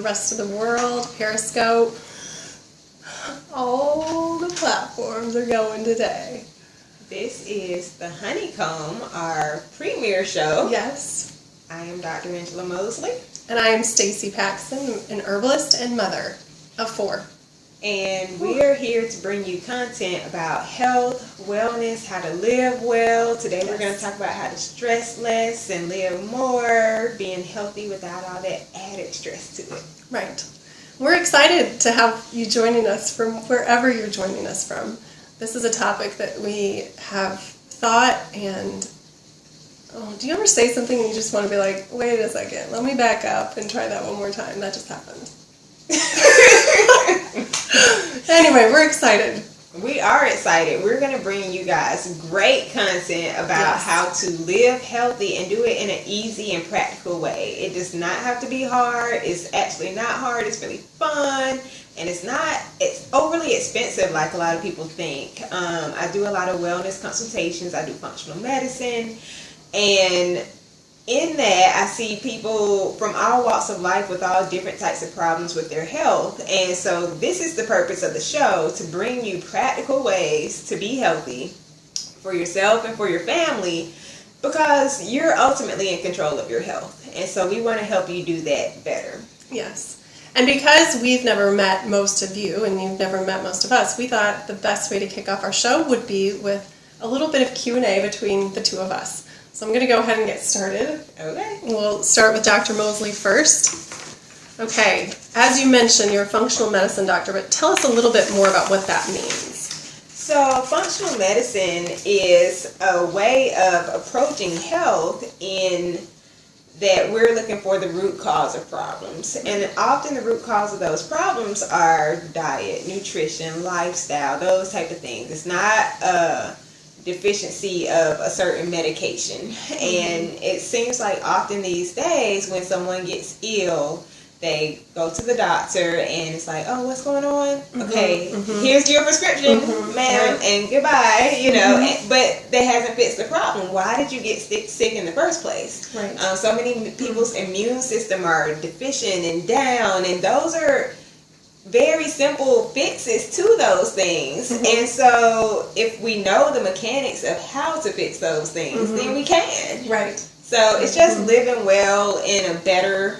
rest of the world, Periscope. All the platforms are going today. This is the Honeycomb, our premiere show. Yes. I am Dr. Angela Mosley. And I am Stacy Paxson, an herbalist and mother of 4. And we are here to bring you content about health, wellness, how to live well. Today we're going to talk about how to stress less and live more, being healthy without all that added stress to it. Right. We're excited to have you joining us from wherever you're joining us from. This is a topic that we have thought and... do you ever say something and you just want to be like, wait a second, let me back up and try that one more time? That just happened. Anyway, we're excited. We are excited. We're going to bring you guys great content about how to live healthy and do it in an easy and practical way. It does not have to be hard. It's actually not hard. It's really fun. And it's overly expensive like a lot of people think. I do a lot of wellness consultations. I do functional medicine. And in that, I see people from all walks of life with all different types of problems with their health. And so this is the purpose of the show, to bring you practical ways to be healthy for yourself and for your family, because you're ultimately in control of your health. And so we want to help you do that better. Yes. And because we've never met most of you and you've never met most of us, we thought the best way to kick off our show would be with a little bit of Q&A between the two of us. So I'm going to go ahead and get started. Okay. We'll start with Dr. Mosley first. Okay, as you mentioned, you're a functional medicine doctor, but tell us a little bit more about what that means. So functional medicine is a way of approaching health in that we're looking for the root cause of problems. And often the root cause of those problems are diet, nutrition, lifestyle, those type of things. It's not deficiency of a certain medication. And it seems like often these days when someone gets ill, they go to the doctor and it's like, oh, what's going on? Okay, here's your prescription, ma'am, and goodbye, but that hasn't fixed the problem. Why did you get sick in the first place? Right. So many people's immune system are deficient and down, and those are very simple fixes to those things. And so if we know the mechanics of how to fix those things, then we can. Right. So it's just living well in a better,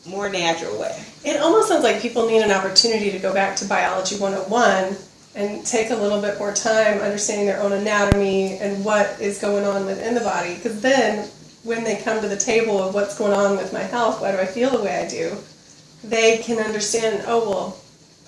more natural way. It almost sounds like people need an opportunity to go back to Biology 101 and take a little bit more time understanding their own anatomy and what is going on within the body. Because then when they come to the table of what's going on with my health, why do I feel the way I do, they can understand, all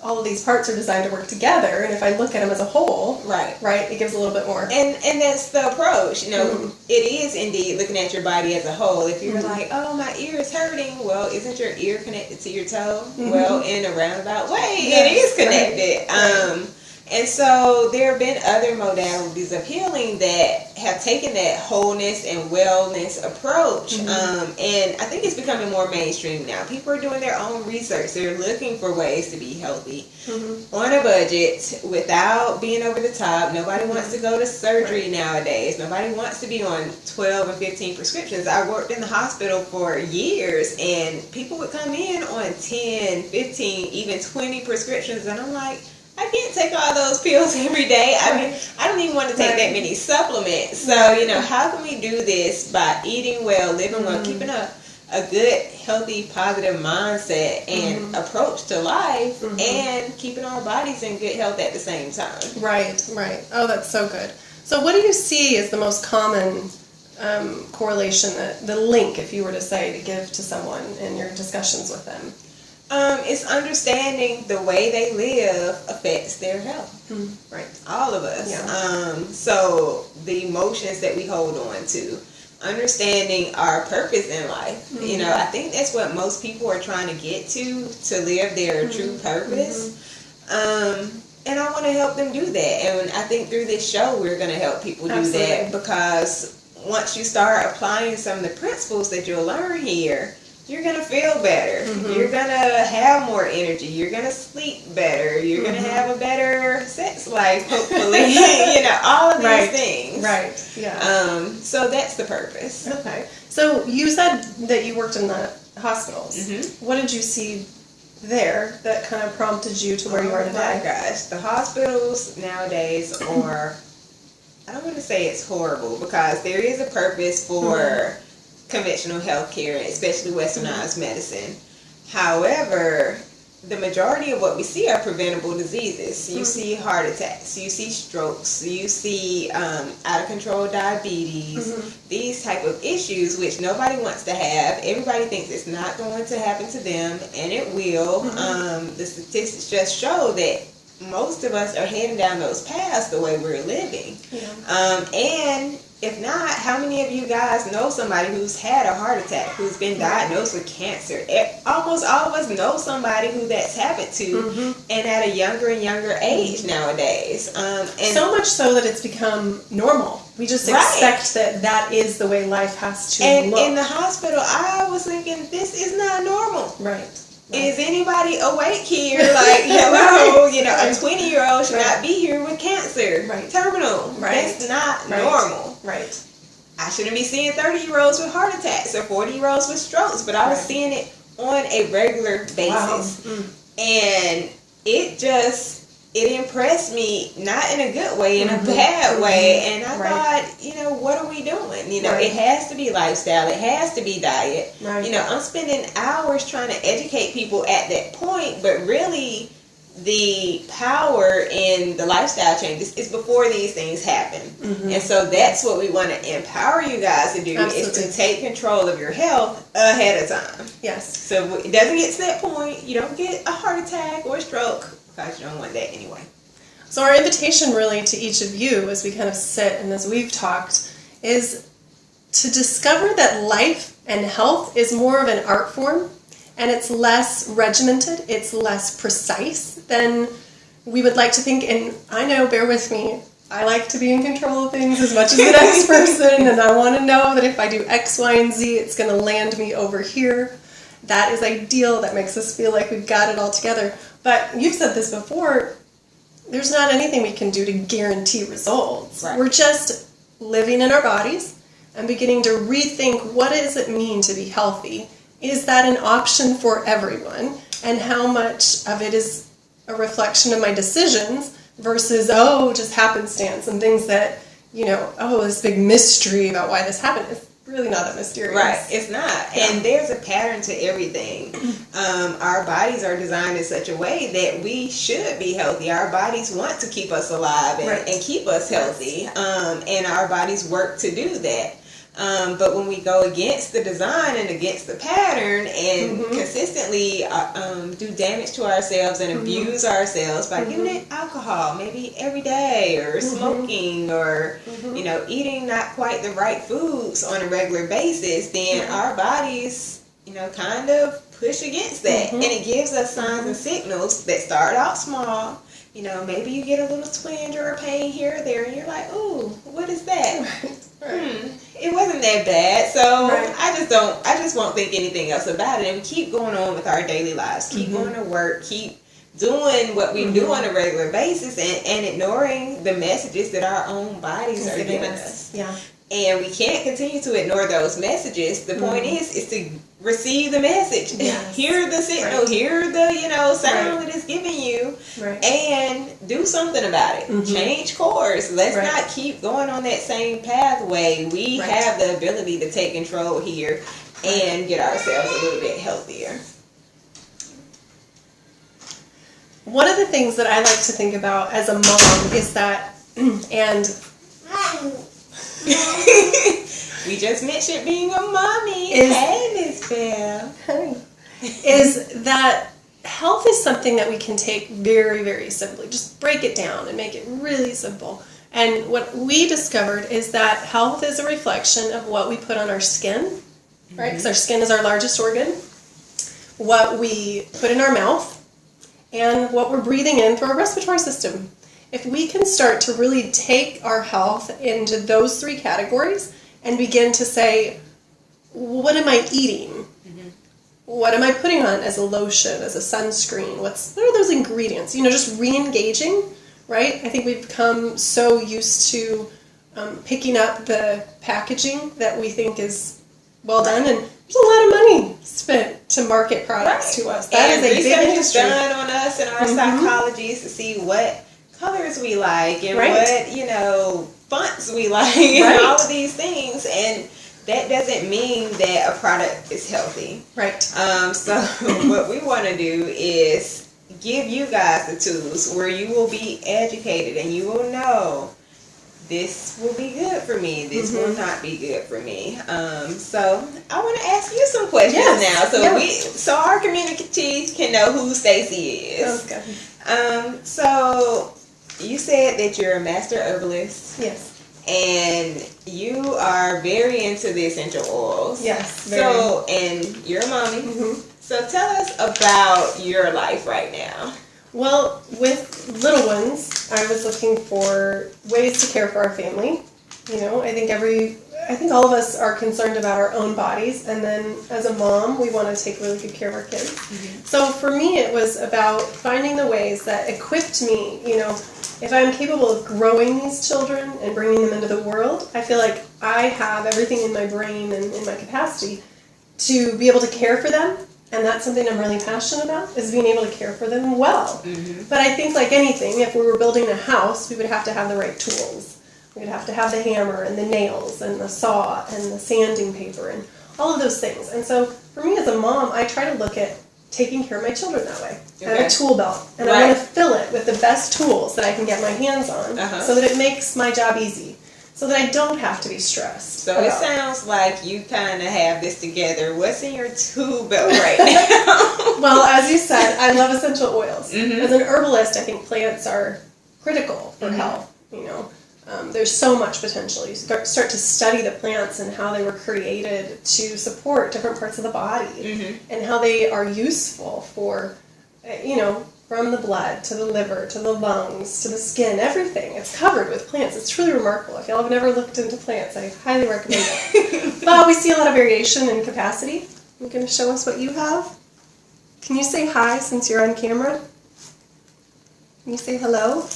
of these parts are designed to work together, and if I look at them as a whole, right, it gives a little bit more. And that's the approach. It is indeed looking at your body as a whole. If you're like, oh, my ear is hurting, well, isn't your ear connected to your toe? Well, in a roundabout way, it is connected. Right. And so there have been other modalities of healing that have taken that wholeness and wellness approach. And I think it's becoming more mainstream now. People are doing their own research. They're looking for ways to be healthy on a budget without being over the top. Nobody wants to go to surgery nowadays. Nobody wants to be on 12 and 15 prescriptions. I worked in the hospital for years, and people would come in on 10, 15, even 20 prescriptions, and I'm like, I can't take all those pills every day. I mean, I don't even want to take that many supplements. So, how can we do this by eating well, living well, keeping a good, healthy, positive mindset and approach to life, and keeping our bodies in good health at the same time? Right. Oh, that's so good. So what do you see as the most common correlation, the link, if you were to say, to give to someone in your discussions with them? It's understanding the way they live affects their health. Right. All of us. Yeah. So the emotions that we hold on to, understanding our purpose in life. I think that's what most people are trying to get to live their true purpose. And I want to help them do that. And I think through this show, we're going to help people do that, because once you start applying some of the principles that you'll learn here, you're going to feel better. You're going to have more energy. You're going to sleep better. You're going to have a better sex life, hopefully. All of these things. Right, yeah. So that's the purpose. Okay. So you said that you worked in the hospitals. What did you see there that kind of prompted you to where you are today? Oh my gosh, the hospitals nowadays are, I don't want to say it's horrible, because there is a purpose for conventional healthcare, especially westernized medicine. However, the majority of what we see are preventable diseases. You see heart attacks, you see strokes, you see out of control diabetes, these type of issues which nobody wants to have. Everybody thinks it's not going to happen to them, and it will. The statistics just show that most of us are heading down those paths the way we're living. And if not, how many of you guys know somebody who's had a heart attack, who's been diagnosed with cancer? Almost all of us know somebody who that's happened to, and at a younger and younger age nowadays. And so much so that it's become normal. We just expect that is the way life has to look. And in the hospital, I was thinking, this is not normal. Is anybody awake here? Like, hello, you know, a 20-year-old should not be here with cancer. Terminal. That's not normal. I shouldn't be seeing 30-year-olds with heart attacks or 40-year-olds with strokes, but I was seeing it on a regular basis. And it impressed me, not in a good way, in a bad way. And I thought, you know, what are we doing? You know, it has to be lifestyle. It has to be diet. You know, I'm spending hours trying to educate people at that point, but really the power in the lifestyle changes is before these things happen. And so that's what we want to empower you guys to do, is to take control of your health ahead of time. So it doesn't get to that point. You don't get a heart attack or a stroke, because you don't want that anyway. So our invitation really to each of you, as we kind of sit and as we've talked, is to discover that life and health is more of an art form, and it's less regimented, it's less precise than we would like to think. And I know, bear with me, I like to be in control of things as much as the next person, and I want to know that if I do X, Y, and Z, it's going to land me over here. That is ideal. That makes us feel like we've got it all together. But you've said this before, there's not anything we can do to guarantee results. We're just living in our bodies and beginning to rethink, what does it mean to be healthy? Is that an option for everyone? And how much of it is a reflection of my decisions versus, just happenstance and things that, you know, this big mystery about why this happened. It's really not that mysterious. It's not. And there's a pattern to everything. Our bodies are designed in such a way that we should be healthy. Our bodies want to keep us alive and keep us healthy. And our bodies work to do that. But when we go against the design and against the pattern and consistently do damage to ourselves and abuse ourselves by giving it alcohol maybe every day, or smoking, or you know, eating not quite the right foods on a regular basis, then our bodies, you know, kind of push against that. And it gives us signs and signals that start out small. You know, maybe you get a little twinge or a pain here or there, and you're like, ooh, what is that? It wasn't that bad. So I just won't think anything else about it. And we keep going on with our daily lives, keep going to work, keep doing what we do on a regular basis, and ignoring the messages that our own bodies are giving us. And we can't continue to ignore those messages. The point is to receive the message, hear the signal, hear the, you know, sound that it's giving you, and do something about it. Change course. Let's not keep going on that same pathway. We have the ability to take control here and get ourselves a little bit healthier. One of the things that I like to think about as a mom is that, and we just mentioned being a mommy. Hey, Miss Bell. Is that health is something that we can take very, very simply. Just break it down and make it really simple. And what we discovered is that health is a reflection of what we put on our skin, right? Because our skin is our largest organ. What we put in our mouth, and what we're breathing in through our respiratory system. If we can start to really take our health into those three categories and begin to say, what am I eating? What am I putting on as a lotion, as a sunscreen? What are those ingredients? You know, just re-engaging, right? I think we've become so used to picking up the packaging that we think is well done, and there's a lot of money spent to market products to us. That and is a big research is industry. done on us and our psychologies to see what colors we like and what, fonts we like and all of these things. And that doesn't mean that a product is healthy. Right. So what we want to do is give you guys the tools where you will be educated and you will know this will be good for me, this will not be good for me. So I want to ask you some questions now, so our community can know who Stacy is. Okay. So you said that you're a master herbalist. Yes. And you are very into the essential oils. Yes. So, and you're a mommy. So tell us about your life right now. Well, with little ones, I was looking for ways to care for our family. I think all of us are concerned about our own bodies, and then as a mom, we want to take really good care of our kids. So for me, it was about finding the ways that equipped me, if I'm capable of growing these children and bringing them into the world, I feel like I have everything in my brain and in my capacity to be able to care for them. And that's something I'm really passionate about, is being able to care for them well. But I think like anything, if we were building a house, we would have to have the right tools. We would have to have the hammer and the nails and the saw and the sanding paper and all of those things. And so for me as a mom, I try to look at taking care of my children that way. I have a tool belt, and I want to fill it with the best tools that I can get my hands on so that it makes my job easy, so that I don't have to be stressed. So it sounds like you kind of have this together. What's in your tool belt right now? Well, as you said, I love essential oils. As an herbalist, I think plants are critical for health. There's so much potential. You start to study the plants and how they were created to support different parts of the body and how they are useful for, from the blood to the liver to the lungs to the skin, everything. It's covered with plants. It's truly remarkable. If y'all have never looked into plants, I highly recommend it. But we see a lot of variation in capacity. You going to show us what you have? Can you say hi since you're on camera? Can you say hello?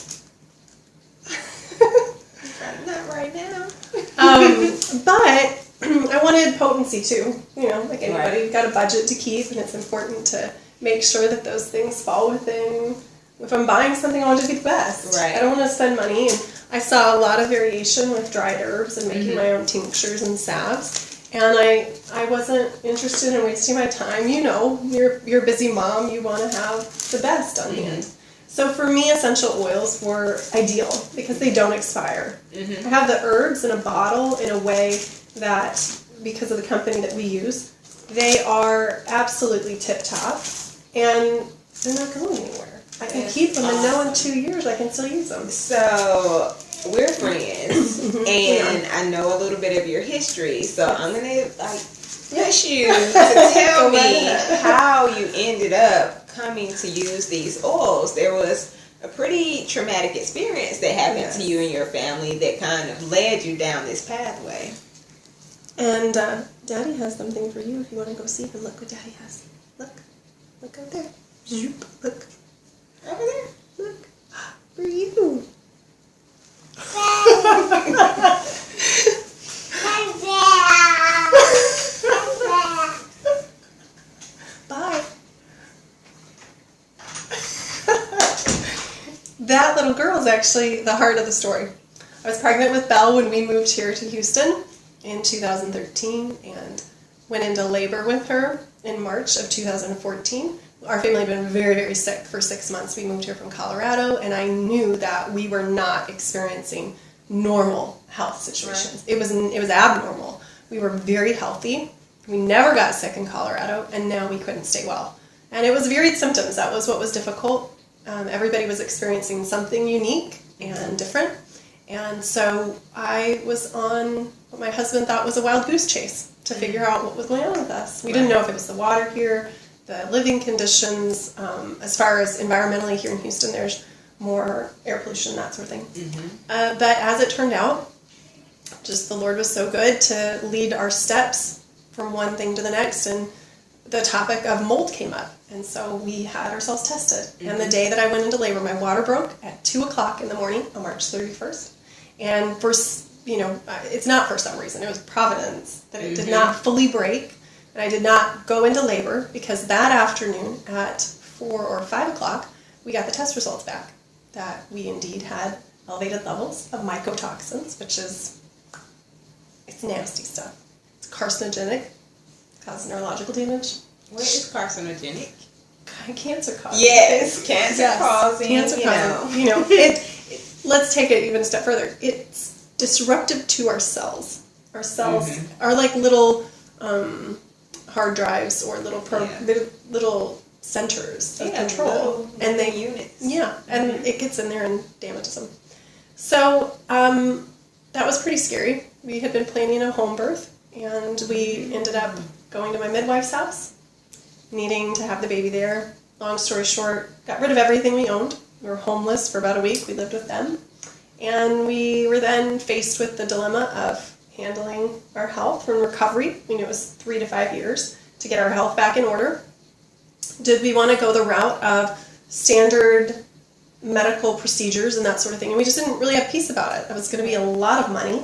Not right now. But I wanted potency too. Like anybody, you've got a budget to keep, and it's important to make sure that those things fall within. If I'm buying something, I want it to be the best. Right. I don't want to spend money. And I saw a lot of variation with dried herbs and making my own tinctures and salves. And I wasn't interested in wasting my time. You're a busy mom. You want to have the best on hand. So for me, essential oils were ideal because they don't expire. I have the herbs in a bottle in a way that, because of the company that we use, they are absolutely tip-top, and they're not going anywhere. I can keep them, and now in 2 years I can still use them. So we're friends, and I know a little bit of your history, so I'm going to push you to tell me how you ended up coming to use these oils. There was a pretty traumatic experience that happened to you and your family that kind of led you down this pathway. And Daddy has something for you if you want to go see him. Look what Daddy has. Look over there. Zoop. Look. Over there. Look. For you. Bye. That little girl is actually the heart of the story. I was pregnant with Belle when we moved here to Houston in 2013 and went into labor with her in March of 2014. Our family had been very, very sick for 6 months. We moved here from Colorado, and I knew that we were not experiencing normal health situations. Right. It was abnormal. We were very healthy. We never got sick in Colorado, and now we couldn't stay well. And it was varied symptoms. That was what was difficult. Everybody was experiencing something unique and different. And so I was on what my husband thought was a wild goose chase to figure out what was going on with us. We didn't know if it was the water here, the living conditions. As far as environmentally here in Houston, there's more air pollution, that sort of thing. But as it turned out, just the Lord was so good to lead our steps from one thing to the next, and the topic of mold came up. And so we had ourselves tested. And the day that I went into labor, my water broke at 2 o'clock in the morning on March 31st. And it's not for some reason. It was providence that it did not fully break. And I did not go into labor because that afternoon at 4 or 5 o'clock, we got the test results back that we indeed had elevated levels of mycotoxins, which is, it's nasty stuff. It's carcinogenic, causes neurological damage. What is carcinogenic? Cancer causing. Yes, cancer causing. Cancer causing. Let's take it even a step further. It's disruptive to our cells. Our cells are like little hard drives or little centers of control, and they units. Yeah, and it gets in there and damages them. So that was pretty scary. We had been planning a home birth, and we ended up going to my midwife's house, needing to have the baby there. Long story short, got rid of everything we owned. We were homeless for about a week. We lived with them. And we were then faced with the dilemma of handling our health and recovery. We knew it was 3 to 5 years to get our health back in order. Did we want to go the route of standard medical procedures and that sort of thing? And we just didn't really have peace about it. It was going to be a lot of money,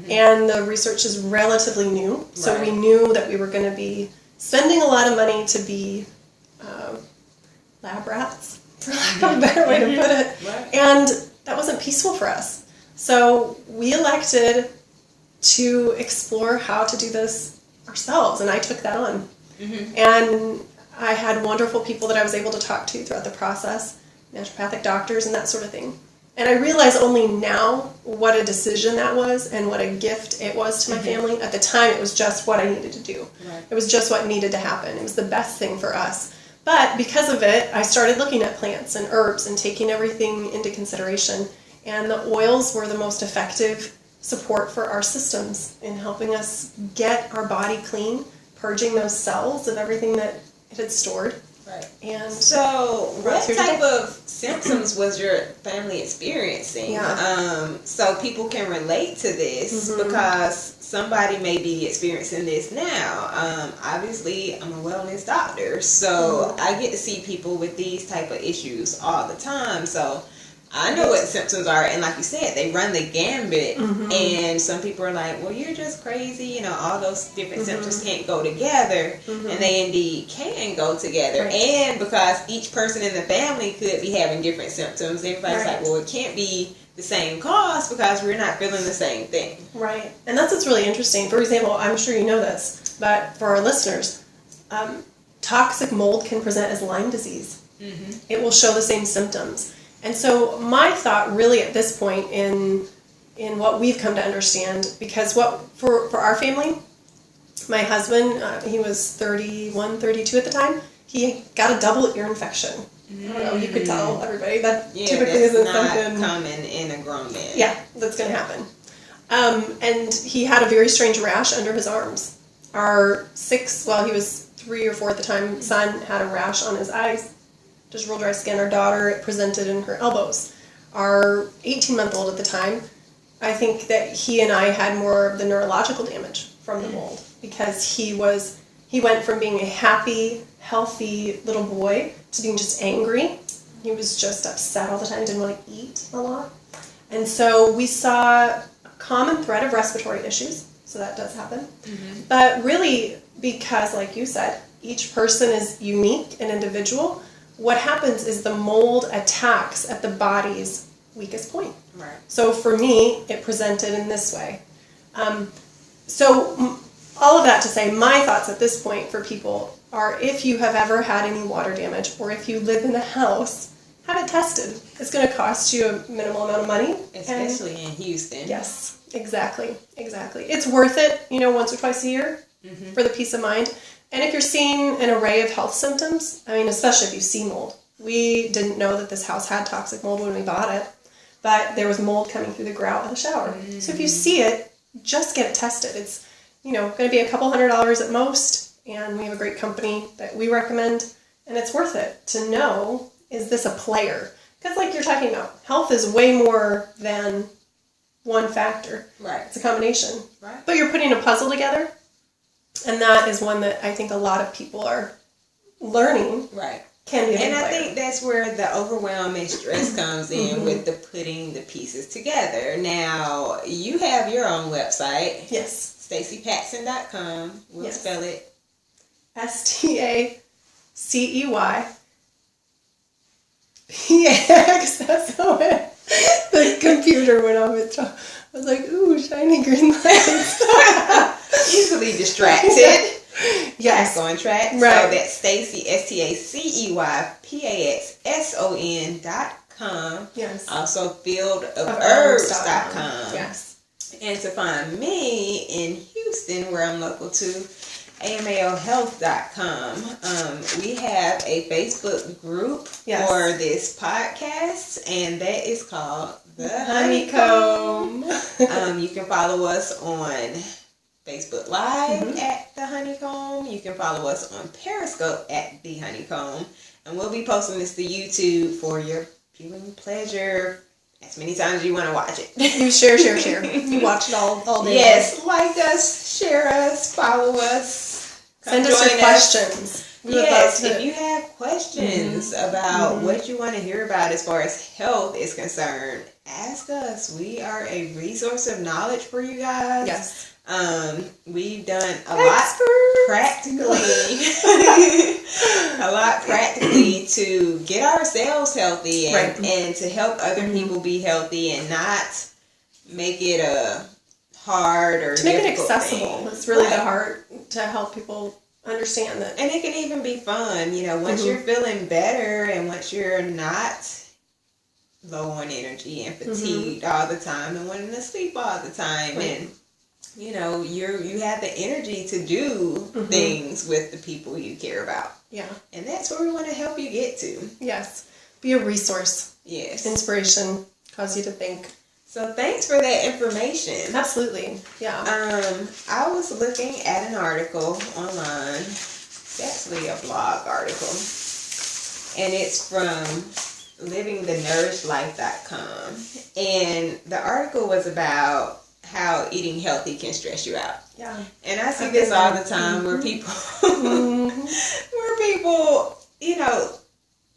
and the research is relatively new. So we knew that we were going to be spending a lot of money to be lab rats, for lack of a better way to put it. And that wasn't peaceful for us. So we elected to explore how to do this ourselves, and I took that on. And I had wonderful people that I was able to talk to throughout the process, naturopathic doctors and that sort of thing. And I realize only now what a decision that was and what a gift it was to my family. At the time, it was just what I needed to do. It was just what needed to happen. It was the best thing for us. But because of it, I started looking at plants and herbs and taking everything into consideration. And the oils were the most effective support for our systems in helping us get our body clean, purging those cells of everything that it had stored. And so what type of symptoms was your family experiencing? So people can relate to this because somebody may be experiencing this now. Obviously, I'm a wellness doctor, so I get to see people with these type of issues all the time. So I know what symptoms are, and like you said, they run the gambit, and some people are like, well, you're just crazy, all those different symptoms can't go together, and they indeed can go together, and because each person in the family could be having different symptoms, everybody's like, well, it can't be the same cause because we're not feeling the same thing. Right, and that's what's really interesting. For example, I'm sure you know this, but for our listeners, toxic mold can present as Lyme disease. It will show the same symptoms. And so my thought really at this point in what we've come to understand, because for our family, my husband, he was 31, 32 at the time, he got a double ear infection. I don't know, you could tell everybody that typically isn't something common in a grown man. Yeah, that's going to happen. And he had a very strange rash under his arms. Our he was 3 or 4 at the time, son had a rash on his eyes. Just real dry skin. Our daughter, it presented in her elbows. Our 18-month-old at the time, I think that he and I had more of the neurological damage from the mold because he went from being a happy, healthy little boy to being just angry. He was just upset all the time, didn't want to eat a lot. And so we saw a common thread of respiratory issues, so that does happen. But really, because like you said, each person is unique and individual, what happens is the mold attacks at the body's weakest point. So for me, it presented in this way. So all of that to say, my thoughts at this point for people are if you have ever had any water damage or if you live in a house, have it tested. It's going to cost you a minimal amount of money. Especially in Houston. Yes, exactly. It's worth it, once or twice a year for the peace of mind. And if you're seeing an array of health symptoms, especially if you see mold. We didn't know that this house had toxic mold when we bought it, but there was mold coming through the grout of the shower. So if you see it, just get it tested. It's, going to be a couple $100 at most, and we have a great company that we recommend, and it's worth it to know, is this a player? Because like you're talking about, health is way more than one factor. It's a combination. But you're putting a puzzle together. And that is one that I think a lot of people are learning. Can be a big player. I think that's where the overwhelm and stress comes in with the putting the pieces together. Now, you have your own website. Yes. StaceyPatson.com. We'll spell it STACEYPAXSON. The computer went off its top. I was like, ooh, shiny green lights. Easily distracted. Yes. Back on track. Right. So that's Stacy, STACEYPAXSON.com. Yes. Also fieldofherbs.com. Yes. And to find me in Houston, where I'm local to, AMAOhealth.com. We have a Facebook group for this podcast, and that is called The Honeycomb. You can follow us on Facebook Live at The Honeycomb. You can follow us on Periscope at The Honeycomb. And we'll be posting this to YouTube for your viewing pleasure as many times as you want to watch it. You share. You watch it all day. Yes, like us, share us, follow us. Send us your questions. Yes, if you have questions about what you want to hear about as far as health is concerned, ask us. We are a resource of knowledge for you guys. Yes. We've done a lot practically to get ourselves healthy and to help other people be healthy and not make it a hard or to make it accessible. Thing. It's really the heart to help people understand that. And it can even be fun, once you're feeling better and once you're not low on energy and fatigued all the time and wanting to sleep all the time and you have the energy to do things with the people you care about. Yeah. And that's where we want to help you get to. Yes. Be a resource. Yes. Inspiration. Cause you to think. So thanks for that information. Absolutely. Yeah. I was looking at an article online. It's actually a blog article. And it's from livingthenourished.life.com. And the article was about how eating healthy can stress you out. Yeah. And I see this all the time where people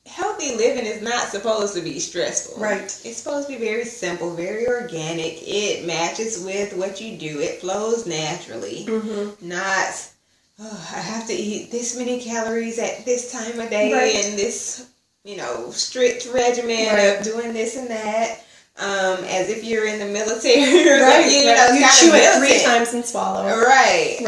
healthy living is not supposed to be stressful. Right. It's supposed to be very simple, very organic. It matches with what you do. It flows naturally. Not, I have to eat this many calories at this time of day and this, strict regimen of doing this and that. As if you're in the military or something, you chew it 3 times and swallow. Right.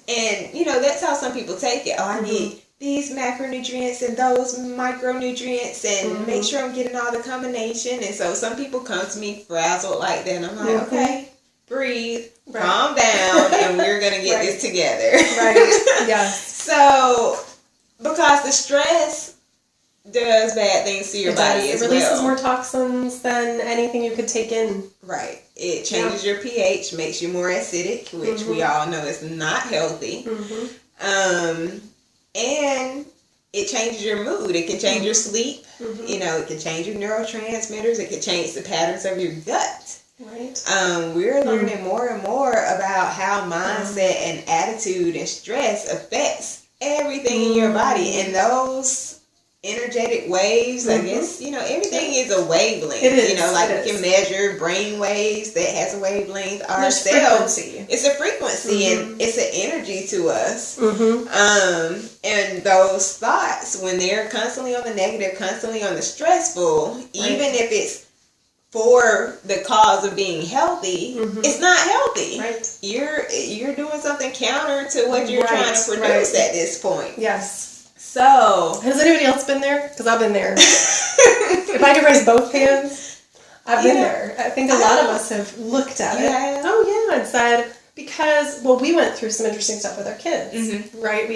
And that's how some people take it. Oh, I need these macronutrients and those micronutrients and make sure I'm getting all the combination. And so some people come to me frazzled like that, and I'm like, okay, breathe, calm down, and we're gonna get this together. Right. Yeah. So because the stress does bad things to your body as well. It releases more toxins than anything you could take in. Right. It changes your pH, makes you more acidic, which we all know is not healthy. And it changes your mood. It can change your sleep. It can change your neurotransmitters. It can change the patterns of your gut. Right. We're learning more and more about how mindset and attitude and stress affects everything in your body. And those energetic waves, I guess, everything is a wavelength. It is. We can measure brain waves that has a wavelength. Our cells, it's a frequency and it's an energy to us. And those thoughts, when they're constantly on the negative, constantly on the stressful, even if it's for the cause of being healthy, it's not healthy. Right. You're doing something counter to what you're trying to produce at this point. Yes. So, has anybody else been there? Because I've been there. If I could raise both hands, I've been there. I think a lot of us have looked at it. Oh, yeah, and said, because, we went through some interesting stuff with our kids, right?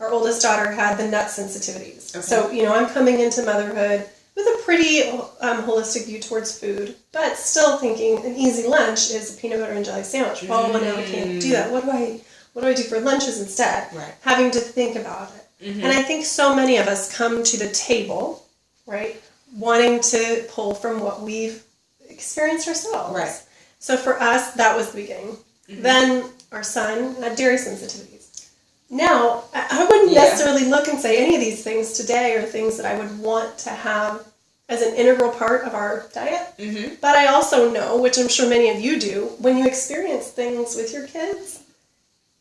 Our oldest daughter had the nut sensitivities. Okay. So, I'm coming into motherhood with a pretty holistic view towards food, but still thinking an easy lunch is a peanut butter and jelly sandwich. Well, now I can't do that. What do I do for lunches instead? Right. Having to think about it. And I think so many of us come to the table, right, wanting to pull from what we've experienced ourselves. Right. So for us, that was the beginning. Then our son had dairy sensitivities. Now, I wouldn't necessarily look and say any of these things today are things that I would want to have as an integral part of our diet. But I also know, which I'm sure many of you do, when you experience things with your kids,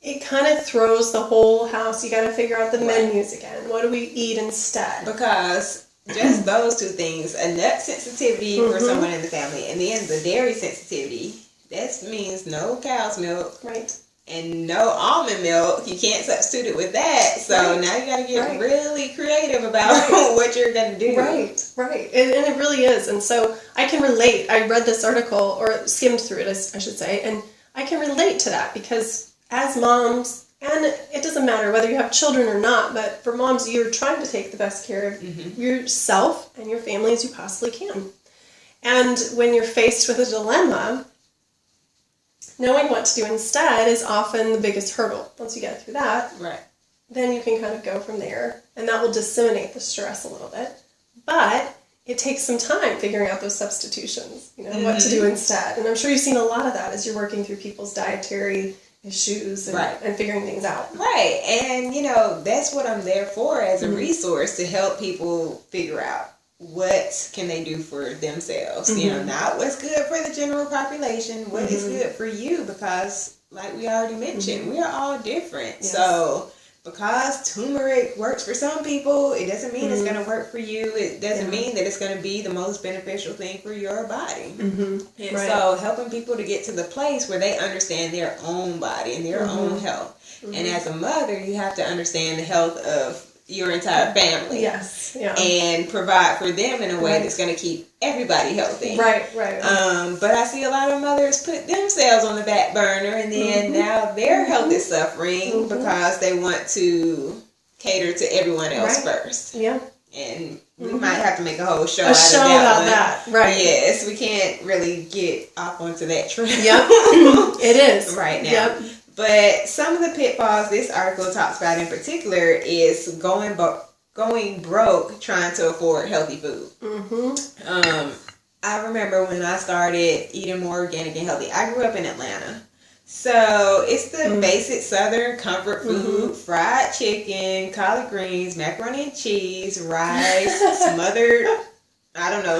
it kind of throws the whole house. You got to figure out the menus again. What do we eat instead? Because just those two things, a nut sensitivity for someone in the family, and then the dairy sensitivity, that means no cow's milk. Right. And no almond milk. You can't substitute it with that. So now you got to get really creative about what you're going to do. Right. And it really is. And so I can relate. I read this article, or skimmed through it, I should say, and I can relate to that because as moms, and it doesn't matter whether you have children or not, but for moms, you're trying to take the best care of yourself and your family as you possibly can. And when you're faced with a dilemma, knowing what to do instead is often the biggest hurdle. Once you get through that, then you can kind of go from there, and that will disseminate the stress a little bit. But it takes some time figuring out those substitutions, what to do instead. And I'm sure you've seen a lot of that as you're working through people's dietary issues and figuring things out. Right. And, that's what I'm there for as a resource, to help people figure out what can they do for themselves. Not what's good for the general population, what is good for you, because like we already mentioned, we are all different. Yes. So because turmeric works for some people, it doesn't mean it's going to work for you. It doesn't mean that it's going to be the most beneficial thing for your body. And so helping people to get to the place where they understand their own body and their own health. And as a mother, you have to understand the health of your entire family. Yes. Yeah. And provide for them in a way that's going to keep everybody healthy. Right. But I see a lot of mothers put themselves on the back burner, and then now their health is suffering because they want to cater to everyone else first. Yeah. And we might have to make a whole show about that. Right. Yes, we can't really get off onto that trail. Yep. It is. Right now. Yep. But some of the pitfalls this article talks about in particular is going broke trying to afford healthy food. I remember when I started eating more organic and healthy. I grew up in Atlanta. So it's the basic Southern comfort food: fried chicken, collard greens, macaroni and cheese, rice, smothered,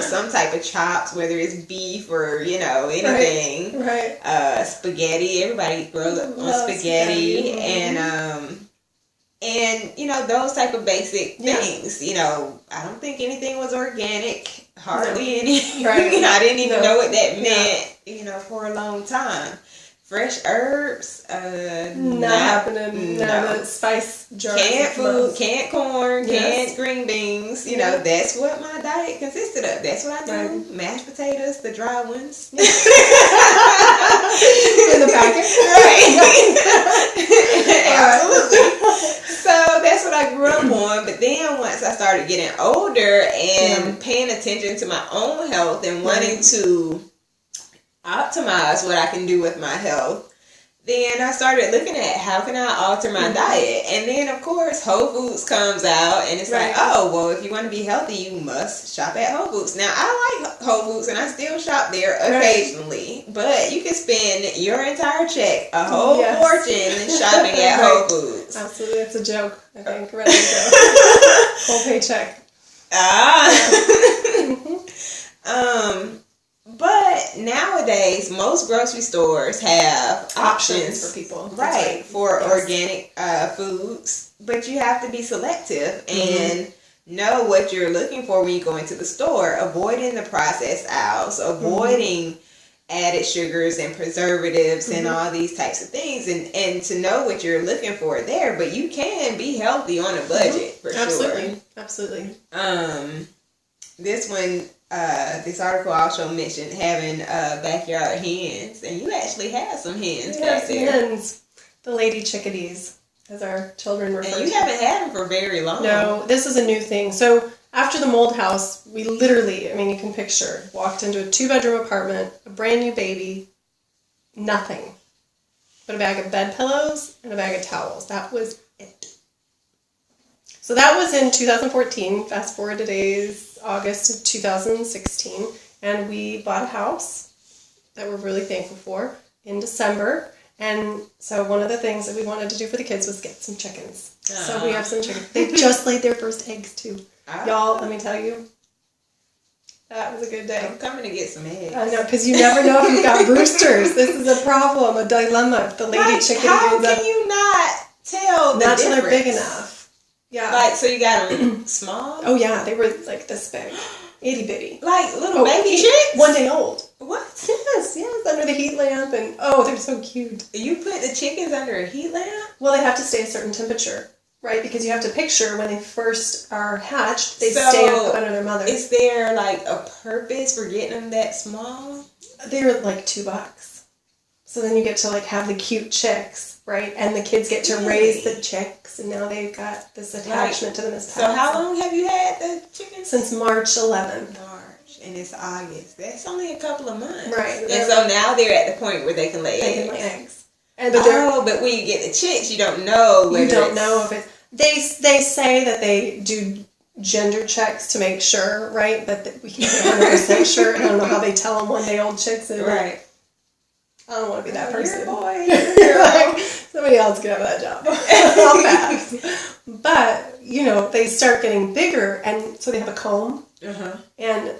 some type of chops, whether it's beef or, anything. Right. Spaghetti. Everybody grows up on spaghetti. And those type of basic things. I don't think anything was organic. Hardly any. Right. I didn't even know what that meant, for a long time. Fresh herbs, not happening. No, the spice jars. Canned food, canned corn, canned green beans. That's what my diet consisted of. That's what I do. Right. Mashed potatoes, the dry ones. In the packet. Right. Absolutely. So that's what I grew up on. But then once I started getting older and paying attention to my own health and wanting to optimize what I can do with my health, then I started looking at how can I alter my diet. And then of course Whole Foods comes out, and it's like, oh well, if you want to be healthy, you must shop at Whole Foods. Now I like Whole Foods and I still shop there occasionally, but you can spend your entire check, a whole fortune, shopping at Whole Foods. Absolutely. It's a joke, I think. Ready to go. Whole paycheck. But nowadays, most grocery stores have options for people, for organic foods. But you have to be selective and know what you're looking for when you go into the store. Avoiding the processed aisles, avoiding added sugars and preservatives and all these types of things, and to know what you're looking for there. But you can be healthy on a budget for sure. Absolutely. This one. This article also mentioned having backyard hens, and you actually have some hens back there. Hens, the lady chickadees, as our children refer to. And you haven't had them for very long. No, this is a new thing. So after the mold house, we literally, you can picture, walked into a 2-bedroom apartment, a brand new baby, nothing but a bag of bed pillows and a bag of towels. That was it. So that was in 2014. Fast forward to today's August of 2016, and we bought a house that we're really thankful for in December. And so one of the things that we wanted to do for the kids was get some chickens. So we have some chickens. They just laid their first eggs too. Y'all, let me tell you, That was a good day. I'm coming to get some eggs. I know, because you never know if you've got roosters. This is a problem, a dilemma. If the lady chicken how ends up can you not tell the not till difference? they're big enough. Yeah. Like, so you got them small? Oh, yeah. They were like this big. Itty bitty. Like little baby chicks? 1 day old. What? Yes, under the heat lamp. And, oh, they're so cute. You put the chickens under a heat lamp? Well, they have to stay a certain temperature, right? Because you have to picture when they first are hatched, they stay up under their mother. Is there like a purpose for getting them that small? They're like $2. So then you get to like have the cute chicks, right? And the kids get to raise the chicks, and now they've got this attachment to them as pets. So how long have you had the chickens? Since March 11th. And it's August. That's only a couple of months. Right. And so now they're at the point where they can lay eggs. They can lay eggs. But when you get the chicks, you don't know whether you don't know if it's... They say that they do gender checks to make sure, right? But we can't be 100% sure. I don't know how they tell them 1 day old chicks. Right. I don't want to be that person. You're a boy. You're a girl. Like, somebody else can have that job. I'll pass. But, they start getting bigger, and so they have a comb. Uh-huh. And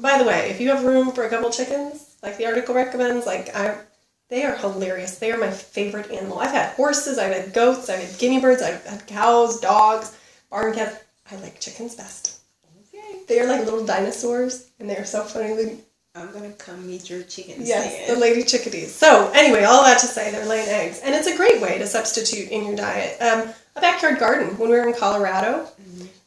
by the way, if you have room for a couple chickens, like the article recommends, they are hilarious. They are my favorite animal. I've had horses, I've had goats, I've had guinea birds, I've had cows, dogs, barn cats. I like chickens best. Okay. They are like little dinosaurs, and they are so funny. I'm going to come meet your chickens. Yes, the lady chickadees. So anyway, all that to say, they're laying eggs. And it's a great way to substitute in your diet. A backyard garden. When we were in Colorado,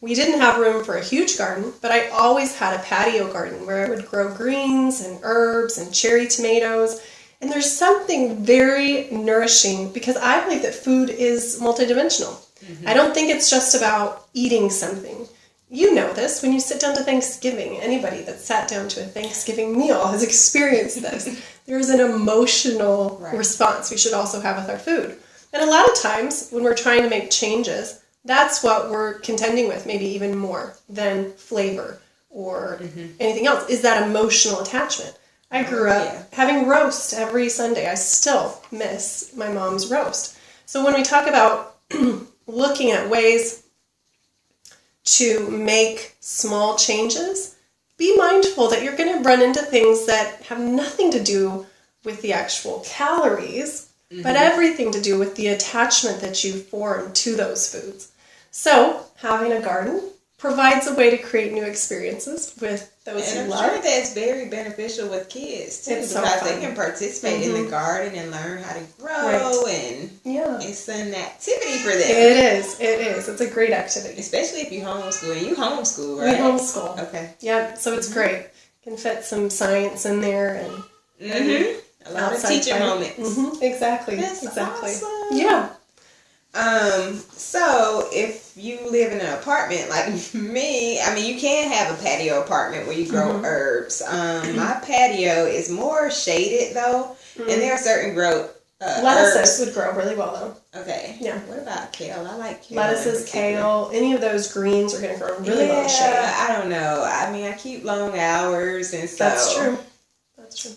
we didn't have room for a huge garden, but I always had a patio garden where I would grow greens and herbs and cherry tomatoes. And there's something very nourishing because I believe that food is multidimensional. Mm-hmm. I don't think it's just about eating something. You know this when you sit down to Thanksgiving. Anybody that's sat down to a Thanksgiving meal has experienced this. There's an emotional response we should also have with our food. And a lot of times when we're trying to make changes, that's what we're contending with, maybe even more than flavor or anything else, is that emotional attachment. I grew up having roast every Sunday. I still miss my mom's roast. So when we talk about looking at ways to make small changes, be mindful that you're going to run into things that have nothing to do with the actual calories, but everything to do with the attachment that you form to those foods. So having a garden provides a way to create new experiences with those you love. And I'm sure that's very beneficial with kids, too, because they can participate in the garden and learn how to grow, and it's an activity for them. It is. It's a great activity. Especially if you homeschool. And you homeschool, right? We homeschool. Okay. Yeah, so it's great. You can fit some science in there and a lot of teacher moments. Exactly. That's awesome. Yeah. So if you live in an apartment like me, I mean, you can have a patio apartment where you grow herbs. My patio is more shaded though, and there are certain lettuces would grow really well though. Okay. Yeah. What about kale? I like kale. Lettuces, kale, any of those greens are going to grow really well in shade. I don't know. I mean, I keep long hours, and so that's true.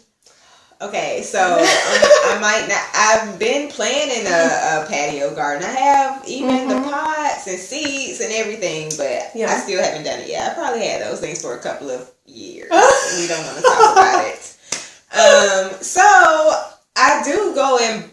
Okay, so I might not. I've been planning a patio garden. I have even the pots and seeds and everything, but I still haven't done it yet. I probably had those things for a couple of years. We don't want to talk about it. So I do go and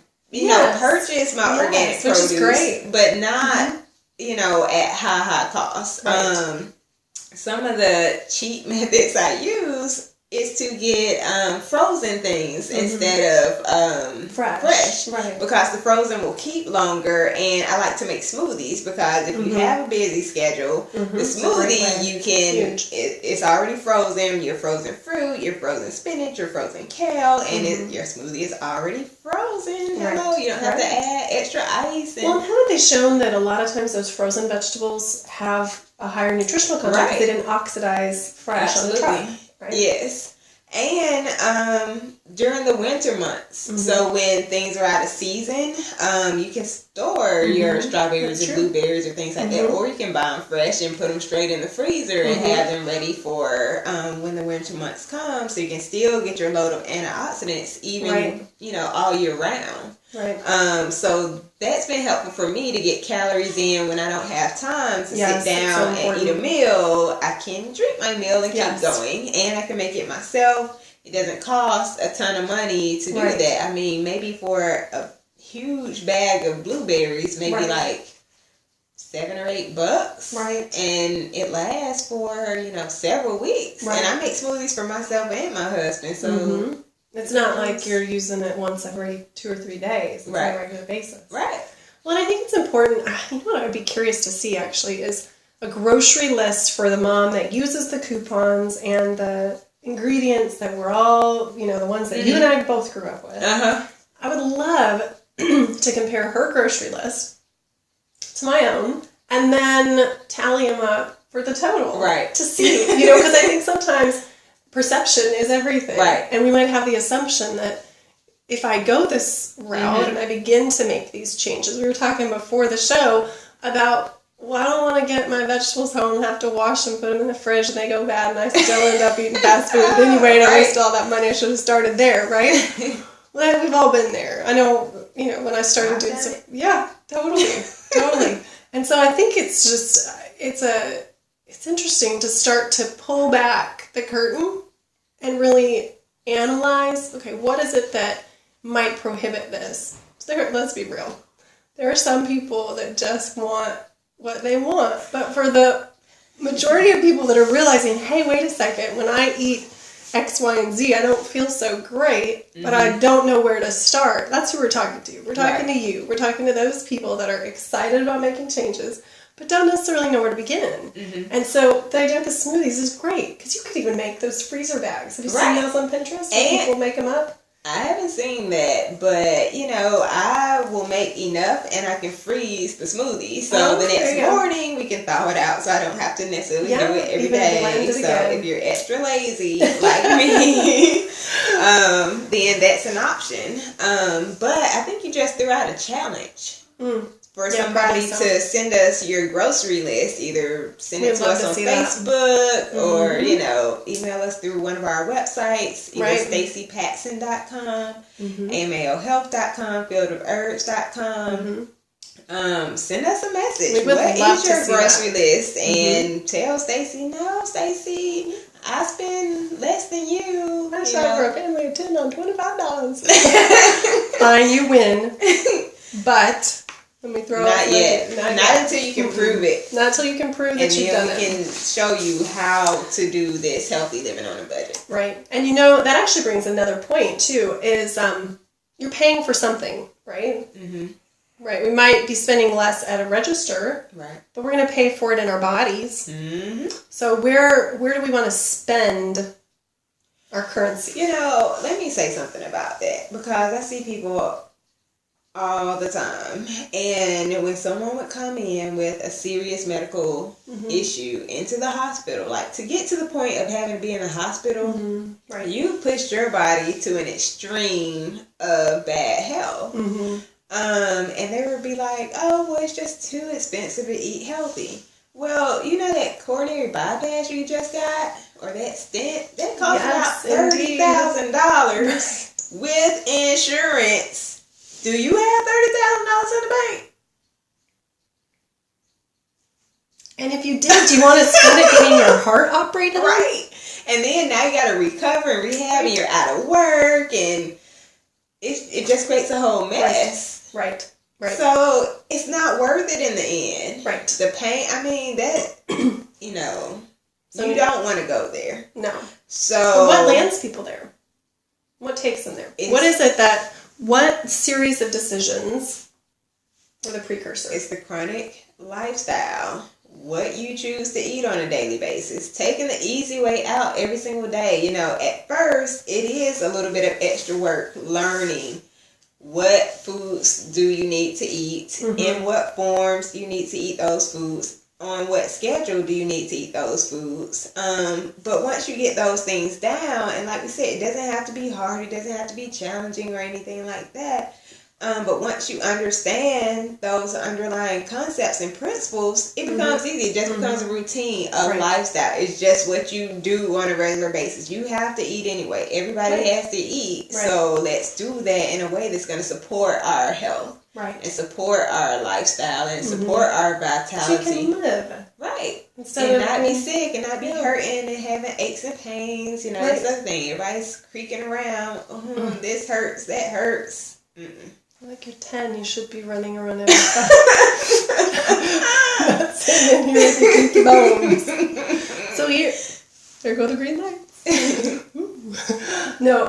purchase my organic produce, which is great, but not at high cost. Right. Some of the cheap methods I use is to get frozen things instead of fresh. Right. Because the frozen will keep longer, and I like to make smoothies because if you have a busy schedule, the smoothie you can, it's already frozen, your frozen fruit, your frozen spinach, your frozen kale, and your smoothie is already frozen. Right. Hello, you don't have to add extra ice. Well, haven't they shown that a lot of times those frozen vegetables have a higher nutritional content because they didn't oxidize fresh on the truck? Right? Yes. And during the winter months. Mm-hmm. So when things are out of season, you can store your strawberries or blueberries or things like that, or you can buy them fresh and put them straight in the freezer and have them ready for when the winter months come, so you can still get your load of antioxidants even all year round. Right. So that's been helpful for me to get calories in when I don't have time to sit down and eat a meal. I can drink my meal and keep going, and I can make it myself. It doesn't cost a ton of money to do that. I mean, maybe for a huge bag of blueberries, maybe like $7 or $8. Right. And it lasts for, several weeks. Right. And I make smoothies for myself and my husband. So it's not like you're using it once every 2 or 3 days. It's on a regular basis. Right. Well, and I think it's important. You know what I would be curious to see, actually, is a grocery list for the mom that uses the coupons and the ingredients that we're all, the ones that you and I both grew up with. I would love to compare her grocery list to my own and then tally them up for the total. Right. To see, because I think sometimes perception is everything. Right. And we might have the assumption that if I go this route and I begin to make these changes, we were talking before the show about, well, I don't want to get my vegetables home and have to wash them, put them in the fridge, and they go bad, and I still end up eating fast food anyway, and I wasted all that money. I should have started there, right? Well, we've all been there. I know, when I started doing some... Yeah, totally. And so I think it's just, it's interesting to start to pull back the curtain and really analyze, okay, what is it that might prohibit this? So let's be real. There are some people that just want what they want. But for the majority of people that are realizing, hey, wait a second, when I eat X, Y, and Z, I don't feel so great, but I don't know where to start. That's who we're talking to. We're talking to you. We're talking to those people that are excited about making changes, but don't necessarily know where to begin. And so the idea of the smoothies is great, because you could even make those freezer bags. Have you seen those on Pinterest? And people make them up? I haven't seen that, but, I will make enough and I can freeze the smoothie. So the next morning we can thaw it out, so I don't have to necessarily do it every day. So if you're extra lazy like me, then that's an option. But I think you just threw out a challenge. For somebody to send us your grocery list, either send it to us on Facebook or, email us through one of our websites, either stacypatson.com, amaohealth.com, fieldofherbs.com. Send us a message. What is your grocery list? And tell Stacy, no, Stacy, I spend less than you. I shop for a family of 10 on $25. Fine, you win. But... Let me throw Not yet. Not until you can prove it. Not until you can prove that you've done it. And then we can show you how to do this healthy living on a budget. Right. And that actually brings another point, too, is you're paying for something, right? Right. We might be spending less at a register, right? But we're going to pay for it in our bodies. So where do we want to spend our currency? Let me say something about that, because I see people all the time, and when someone would come in with a serious medical issue into the hospital, like to get to the point of having to be in the hospital, you pushed your body to an extreme of bad health. And they would be like, oh, well, it's just too expensive to eat healthy. Well, that coronary bypass you just got, or that stent, that costs about $30,000 with insurance. Do you have $30,000 in the bank? And if you did, do you want to spend it getting your heart operated on? Right. And then now you got to recover and rehab, and you're out of work, and it just creates a whole mess. Right. So it's not worth it in the end. Right. The pain, I mean, that, you don't want to go there. No. So what lands people there? What takes them there? What series of decisions were the precursor? It's the chronic lifestyle. What you choose to eat on a daily basis. Taking the easy way out every single day. At first, it is a little bit of extra work learning what foods do you need to eat, in what forms you need to eat those foods, on what schedule do you need to eat those foods. But once you get those things down, and like we said, it doesn't have to be hard, it doesn't have to be challenging or anything like that. But once you understand those underlying concepts and principles, it becomes easy. It just becomes a routine of lifestyle. It's just what you do on a regular basis. You have to eat anyway. Everybody has to eat. So let's do that in a way that's going to support our health. And support our lifestyle and support our vitality. So you can live. Instead of not be sick and not be hurting and having aches and pains. You know, that's the other thing. Everybody's creaking around. This hurts, that hurts. Like you're 10, you should be running around every time. Not sitting in here with your creaky bones. So here, there go the green lights. No,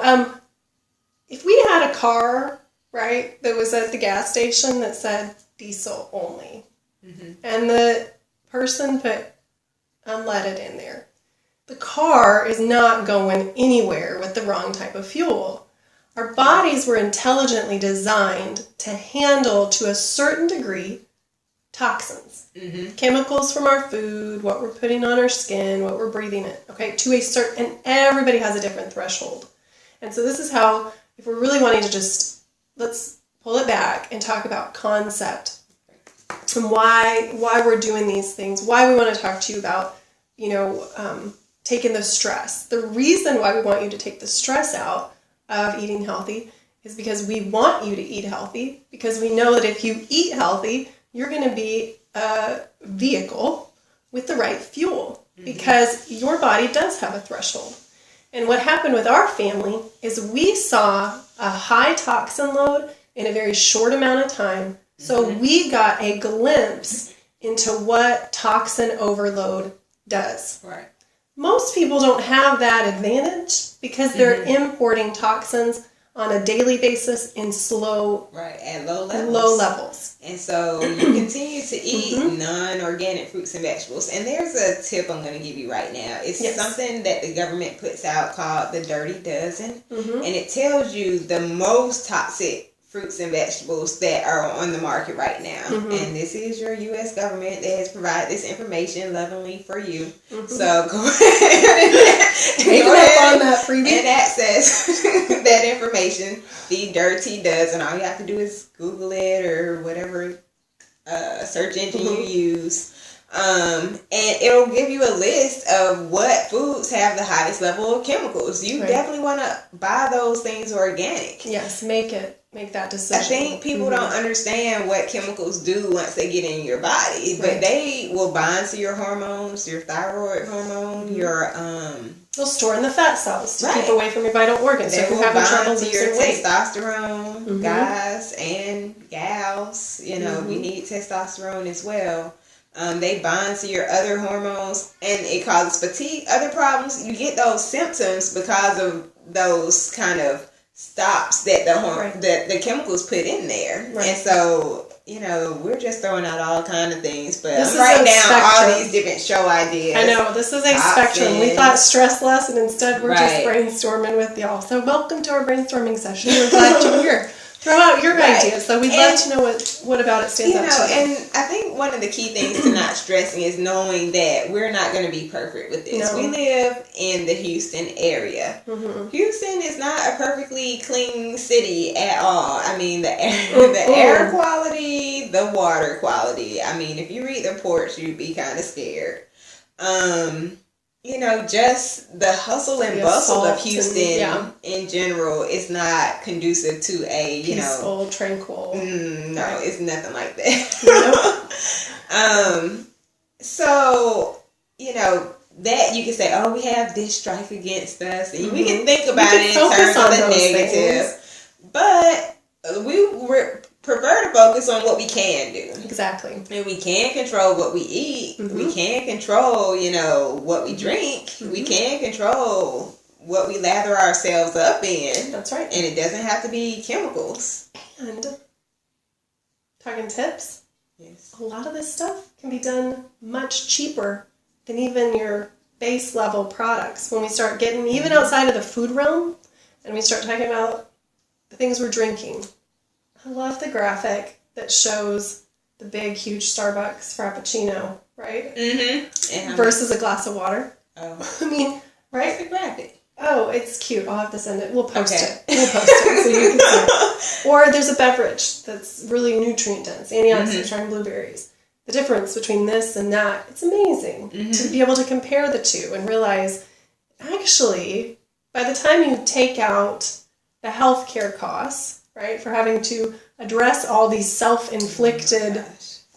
if we had a car, right, that was at the gas station that said diesel only, and the person put unleaded in there, the car is not going anywhere with the wrong type of fuel. Our bodies were intelligently designed to handle, to a certain degree, toxins. Chemicals from our food, what we're putting on our skin, what we're breathing in. Okay, to a certain, and everybody has a different threshold. And so this is how, if we're really wanting to just, let's pull it back and talk about concept and why we're doing these things, why we want to talk to you about, taking the stress. The reason why we want you to take the stress out of eating healthy is because we want you to eat healthy, because we know that if you eat healthy, you're going to be a vehicle with the right fuel, because your body does have a threshold. And what happened with our family is we saw a high toxin load in a very short amount of time, so we got a glimpse into what toxin overload does. Most people don't have that advantage because they're importing toxins on a daily basis in slow, at low levels. And so you continue to eat non-organic fruits and vegetables. And there's a tip I'm going to give you right now. It's something that the government puts out called the Dirty Dozen. And it tells you the most toxic fruits and vegetables that are on the market right now. And this is your U.S. government that has provided this information lovingly for you. So go ahead on that freebie and access that information. The Dirty Dozen. All you have to do is Google it or whatever search engine you use. And it'll give you a list of what foods have the highest level of chemicals. You definitely want to buy those things organic. Yes, make that decision. I think people don't understand what chemicals do once they get in your body, but they will bind to your hormones, your thyroid hormone, your they'll store in the fat cells to keep away from your vital organs. They so if will you're having trouble bind to your losing weight, testosterone, guys and gals. We need testosterone as well. They bind to your other hormones, and it causes fatigue, other problems. You get those symptoms because of those kind of stops that the chemicals put in there. And so, we're just throwing out all kind of things, but I'm writing down all these different show ideas. I know, this is a spectrum. We thought stress less, and instead we're just brainstorming with y'all. So welcome to our brainstorming session. We're glad you're here. Throw out your ideas. So we'd love to know what about it stands out to you. And I think one of the key things to not stressing is knowing that we're not going to be perfect with this. No. We live in the Houston area. Houston is not a perfectly clean city at all. I mean, the air quality, the water quality. I mean, if you read the reports, you'd be kind of scared. Just the hustle and bustle of Houston in general is not conducive to a, peaceful, tranquil. No, it's nothing like that. Nope. So, that you can say, oh, we have this strife against us, and we can think about it in terms of the negative. But we prefer to focus on what we can do. Exactly. And we can control what we eat. We can control, what we drink. We can control what we lather ourselves up in. That's right. And it doesn't have to be chemicals. And talking tips, a lot of this stuff can be done much cheaper than even your base level products. When we start getting even outside of the food realm, and we start talking about the things we're drinking. I love the graphic that shows the big, huge Starbucks Frappuccino right? Mm-hmm. Versus a glass of water. Oh. I mean, right? It's a graphic. Oh, it's cute. I'll have to send it. We'll post Okay. it. We'll post it so you can see it. Or there's a beverage that's really nutrient dense, antioxidants, trying blueberries. The difference between this and that, it's amazing to be able to compare the two and realize, actually, by the time you take out the healthcare costs, right, for having to address all these self-inflicted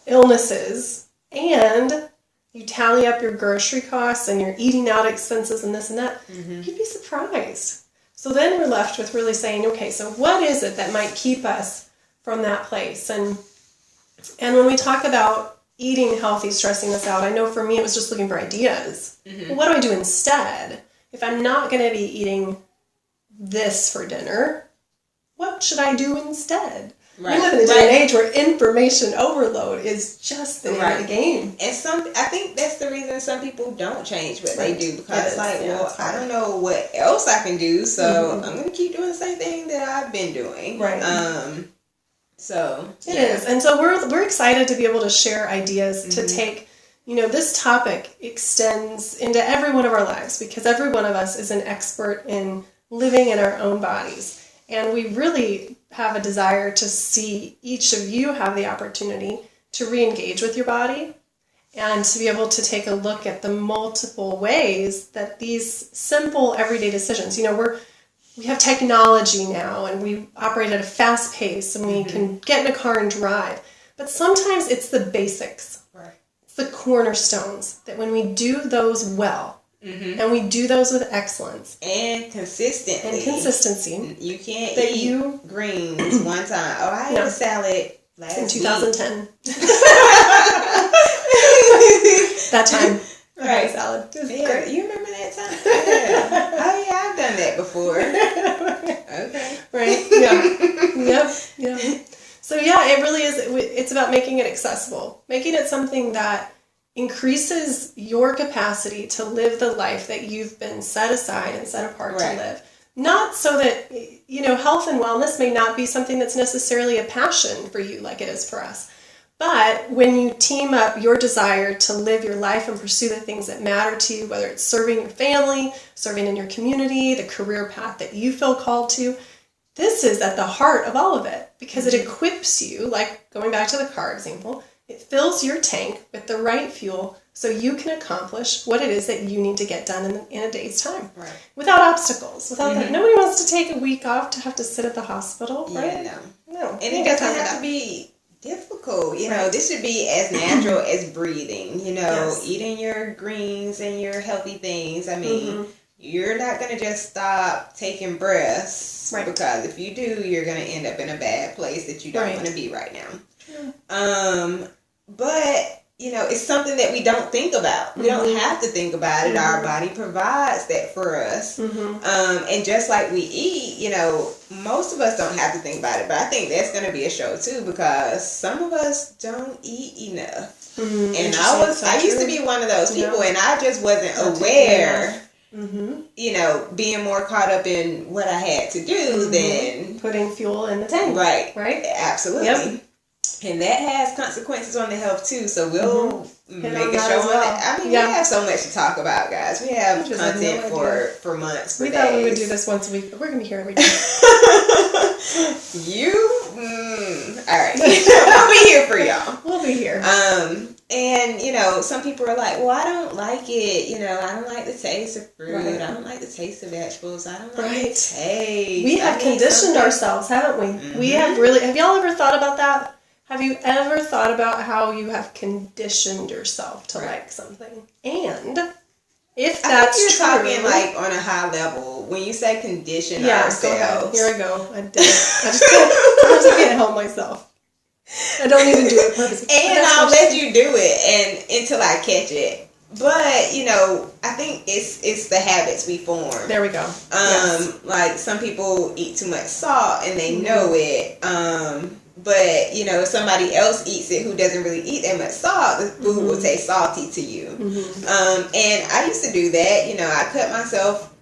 illnesses, and you tally up your grocery costs and your eating out expenses and this and that, you'd be surprised. So then we're left with really saying, okay, so what is it that might keep us from that place? And when we talk about eating healthy, stressing this out, I know for me it was just looking for ideas. Well, what do I do instead? If I'm not going to be eating this for dinner, what should I do instead? Right. We live in a day and age where information overload is just the name of the game. And I think that's the reason some people don't change what they do, because I don't know what else I can do, so I'm going to keep doing the same thing that I've been doing. Right. So it is, and so we're excited to be able to share ideas to take. This topic extends into every one of our lives, because every one of us is an expert in living in our own bodies, and we really have a desire to see each of you have the opportunity to re-engage with your body and to be able to take a look at the multiple ways that these simple everyday decisions. We have technology now, and we operate at a fast pace, and we can get in a car and drive. But sometimes it's the basics. Right. It's the cornerstones that when we do those well, and we do those with excellence. And consistently. And consistency. You can't eat greens one time. Oh, I had a salad last in week. 2010. That time. Right. Salad. Yeah, you remember that time? Yeah. Oh, yeah, I've done that before. Okay. Right. Yeah. Yep. So, it really is. It's about making it accessible, making it something that increases your capacity to live the life that you've been set aside and set apart to live. Not so that, health and wellness may not be something that's necessarily a passion for you like it is for us. But when you team up your desire to live your life and pursue the things that matter to you, whether it's serving your family, serving in your community, the career path that you feel called to, this is at the heart of all of it, because it equips you, like going back to the car example, it fills your tank with the right fuel so you can accomplish what it is that you need to get done in a day's time. Right. Without obstacles. Without that. Nobody wants to take a week off to have to sit at the hospital, right? Yeah, no. And it doesn't have to be difficult. This should be as natural as breathing. Eating your greens and your healthy things. I mean, you're not going to just stop taking breaths, because if you do, you're going to end up in a bad place that you don't want to be right now. But it's something that we don't think about. We don't have to think about it. Our body provides that for us. And just like we eat, most of us don't have to think about it. But I think that's going to be a show too, because some of us don't eat enough. And I used to be one of those people, and I just wasn't aware. Being more caught up in what I had to do than putting fuel in the tank. Right. Absolutely. Yep. And that has consequences on the health too, so we'll make a show on that. I mean, we have so much to talk about, guys. We have content for months. We thought we would do this once a week, but we're going to be here every day. All right. We'll be here for y'all. We'll be here. And, some people are like, well, I don't like it. I don't like the taste of fruit. Right. I don't like the taste of vegetables. I don't like the taste. We have conditioned ourselves, haven't we? We have really. Have y'all ever thought about that? Have you ever thought about how you have conditioned yourself to like something? And if that's you're talking like on a high level, when you say condition ourselves. Here I go. I did it. I just can't help myself. I don't even do it purposely. And I'll let you do it until I catch it. But, I think it's the habits we form. There we go. Like some people eat too much salt and they know it. But, if somebody else eats it who doesn't really eat that much salt, the food will taste salty to you. And I used to do that. I cut myself,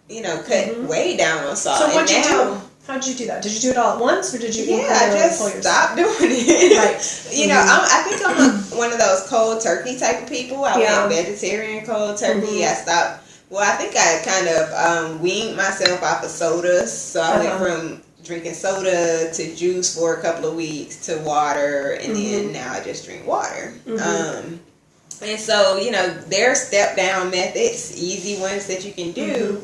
cut way down on salt. So what'd you do? How'd you do that? Did you do it all at once, or did you? I just stopped doing it. Right. You know, I think I'm one of those cold turkey type of people. I went vegetarian cold turkey. I stopped. Well, I think I kind of weaned myself off of sodas. So I went from drinking soda to juice for a couple of weeks to water, and then now I just drink water. And so, you know, there are step down methods, easy ones that you can do.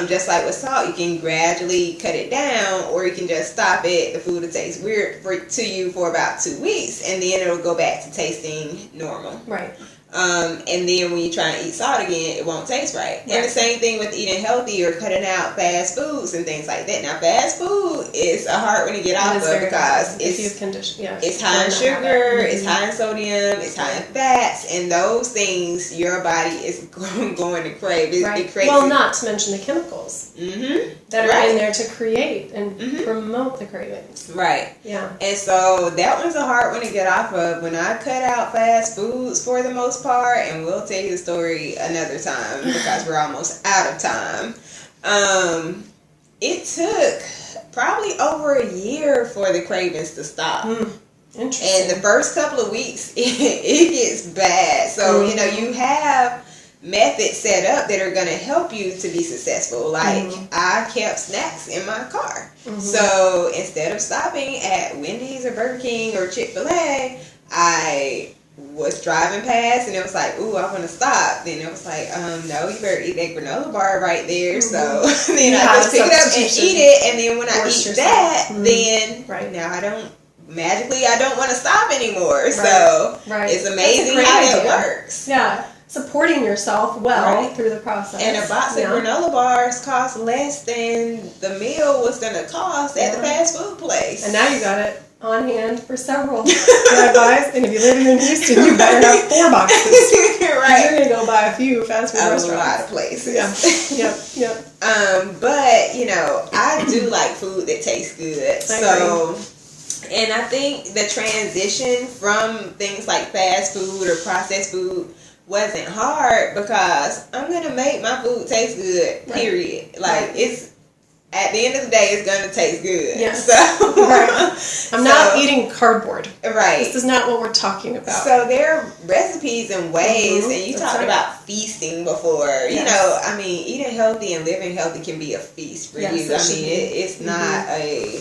Just like with salt, you can gradually cut it down, or you can just stop it. The food will taste weird to you for about 2 weeks, and then it'll go back to tasting normal. Right. And then when you try and eat salt again, it won't taste right. And the same thing with eating healthy or cutting out fast foods and things like that. Now, fast food is a hard one to get off of because it's high in sugar, it's high in sodium, it's high in fats, and those things your body is going to crave. Well, not to mention the chemicals that are in there to create and promote the cravings. Right. Yeah. And so that one's a hard one to get off of. When I cut out fast foods for the most part, and we'll tell you the story another time because we're almost out of time. It took probably over a year for the cravings to stop. Interesting. And the first couple of weeks, it gets bad. So, you know, you have methods set up that are going to help you to be successful. Like, I kept snacks in my car. So, instead of stopping at Wendy's or Burger King or Chick-fil-A, I was driving past and it was like, ooh, I want to stop. Then it was like, no, you better eat that granola bar right there. So then I just pick it up and eat it. And then when I eat that, then now I don't want to stop anymore. So it's amazing how that works. Yeah. Supporting yourself through the process. And a box of granola bars cost less than the meal was going to cost at the fast food place. And now you got it on hand for several drive-bys. And if you live here in Houston, you better have 4 boxes. You're going to go buy a few fast food restaurants. A lot of places. Yep. But, you know, I do like food that tastes good. And I think the transition from things like fast food or processed food wasn't hard because I'm going to make my food taste good, period. Like, it's, at the end of the day, it's going to taste good. Yes. So, I'm not eating cardboard. Right. This is not what we're talking about. So there are recipes and ways, and you talked about feasting before. You know, I mean, eating healthy and living healthy can be a feast for you. I mean, it's not a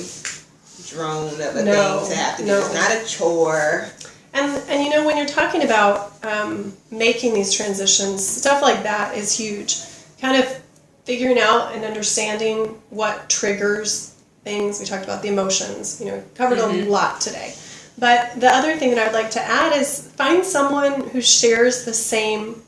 drone of a thing to have to do. It's not a chore. And you know, when you're talking about making these transitions, stuff like that is huge. Kind of figuring out and understanding what triggers things. We talked about the emotions. You know, covered a lot today. But the other thing that I'd like to add is find someone who shares the same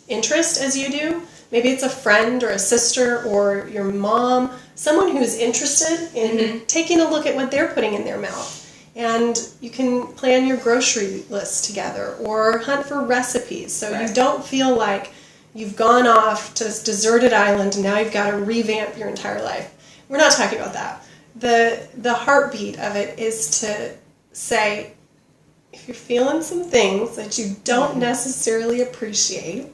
interest as you do. Maybe it's a friend or a sister or your mom, someone who's interested in taking a look at what they're putting in their mouth. And you can plan your grocery list together or hunt for recipes so you don't feel like you've gone off to this deserted island and now you've got to revamp your entire life. We're not talking about that. The heartbeat of it is to say, if you're feeling some things that you don't necessarily appreciate,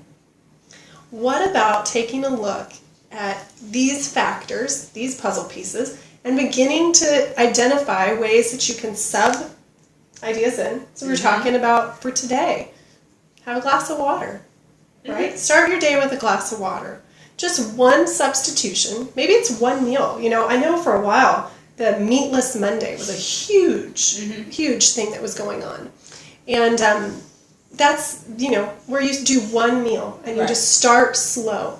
what about taking a look at these factors, these puzzle pieces, and beginning to identify ways that you can sub ideas in. So we're talking about for today, have a glass of water, right? Start your day with a glass of water. Just one substitution. Maybe it's one meal. You know, I know for a while the meatless Monday was a huge, huge thing that was going on. And that's, you know, where you do one meal and you just start slow.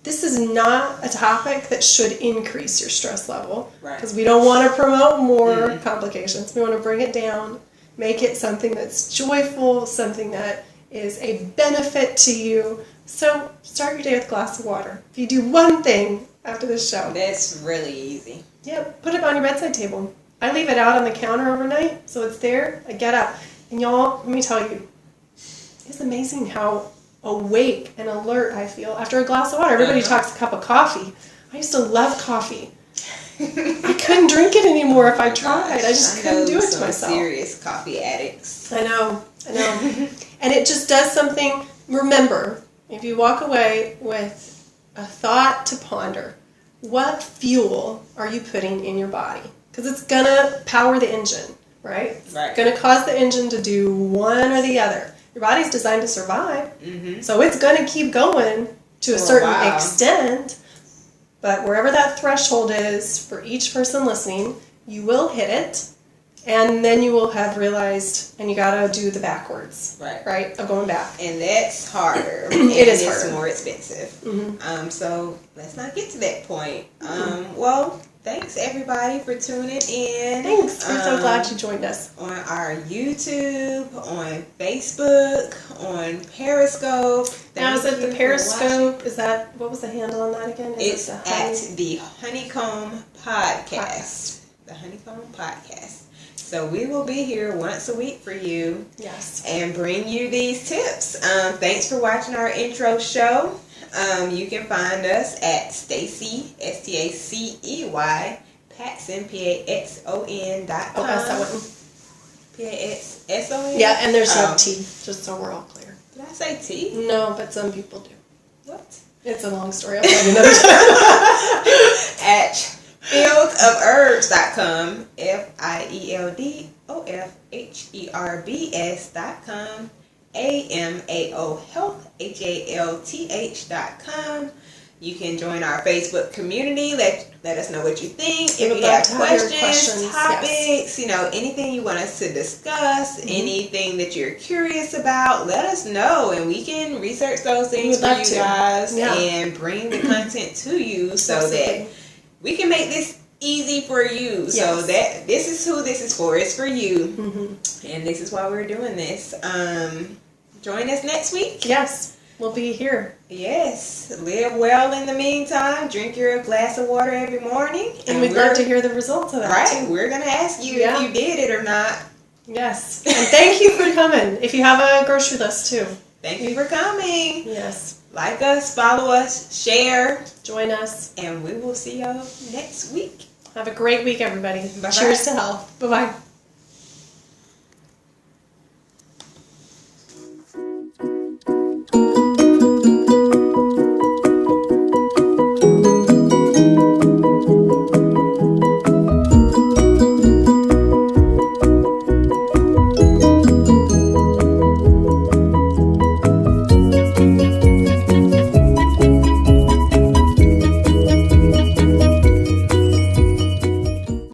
This is not a topic that should increase your stress level because we don't want to promote more complications. We want to bring it down, make it something that's joyful, something that is a benefit to you. So start your day with a glass of water. If you do one thing after this show. That's really easy. Yeah, put it on your bedside table. I leave it out on the counter overnight, so it's there. I get up. And y'all, let me tell you, it's amazing how awake and alert I feel after a glass of water. Everybody talks a cup of coffee. I used to love coffee. I couldn't drink it anymore if I tried. I just couldn't do it to myself. Serious coffee addicts. I know. And it just does something. Remember, if you walk away with a thought to ponder, what fuel are you putting in your body? Because it's going to power the engine, right? It's going to cause the engine to do one or the other. Your body's designed to survive, so it's going to keep going to a certain extent. But wherever that threshold is for each person listening, you will hit it, and then you will have realized, and you got to do the backwards, right, of going back. And that's harder. It is harder. It's more expensive. So let's not get to that point. Well, thanks everybody for tuning in. Thanks. We're so glad you joined us. On our YouTube, on Facebook, on Periscope. Now, is it the Periscope? Is that, what was the handle on that again? It's at the Honeycomb Podcast. The Honeycomb Podcast. So we will be here once a week for you. Yes. And bring you these tips. Thanks for watching our intro show. You can find us at Stacey, Stacey, Paxson, PAXON.com. Oh, that's that one. PAXSON? Yeah, and there's no T, just so we're all clear. Did I say T? No, but some people do. What? It's a long story. I'll tell you another time. At fieldofherbs.com, FIELDOFHERBS.com, AMAO Health, HALTH.com. You can join our Facebook community. Let us know what you think. If you have questions, topics, anything you want us to discuss, anything that you're curious about, let us know, and we can research those things for you guys and bring the content to you so that we can make this easy for you. Yes. So that this is who this is for. It's for you. And this is why we're doing this. Join us next week. Yes. We'll be here. Yes. Live well in the meantime. Drink your glass of water every morning. And we'd love to hear the results of that. Right. Too. We're going to ask you if you did it or not. Yes. And thank you for coming. If you have a grocery list too. Thank you for coming. Yes. Like us, follow us, share. Join us. And we will see y'all next week. Have a great week, everybody. Bye-bye. Cheers to health. Bye-bye.